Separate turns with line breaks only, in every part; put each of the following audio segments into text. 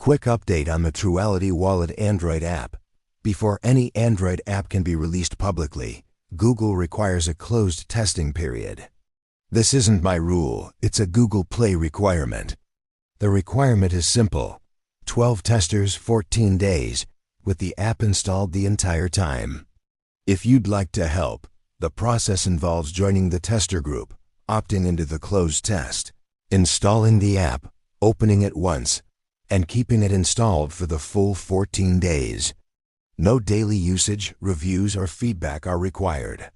Quick update on the Truality Wallet Android app. Before any Android app can be released publicly, Google requires a closed testing period. This isn't my rule, it's a Google Play requirement. The requirement is simple: 12 testers, 14 days, with the app installed the entire time. If you'd like to help, the process involves joining the tester group, opting into the closed test, installing the app, opening it once, and keeping it installed for the full 14 days. No daily usage, reviews, or feedback are required.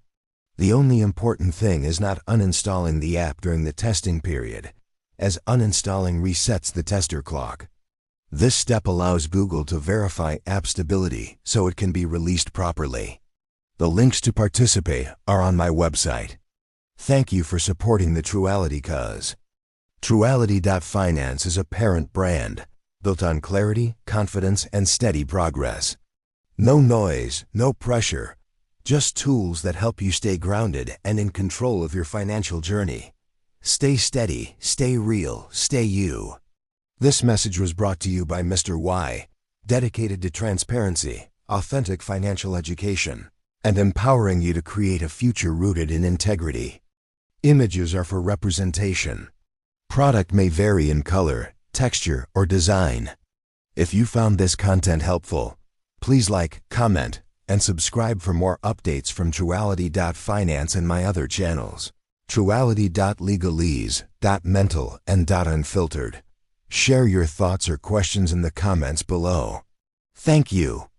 The only important thing is not uninstalling the app during the testing period, as uninstalling resets the tester clock. This step allows Google to verify app stability so it can be released properly. The links to participate are on my website. Thank you for supporting the Truality cause. Truality.finance is a parent brand, built on clarity, confidence, and steady progress. No noise, no pressure, just tools that help you stay grounded and in control of your financial journey. Stay steady, stay real, stay you. This message was brought to you by Mr.Why, dedicated to transparency, authentic financial education, and empowering you to create a future rooted in integrity. Images are for representation. Product may vary in color, texture, or design. If you found this content helpful, please like, comment, and subscribe for more updates from Truality.finance and my other channels. Truality.legalese, .mental, and .unfiltered. Share your thoughts or questions in the comments below. Thank you.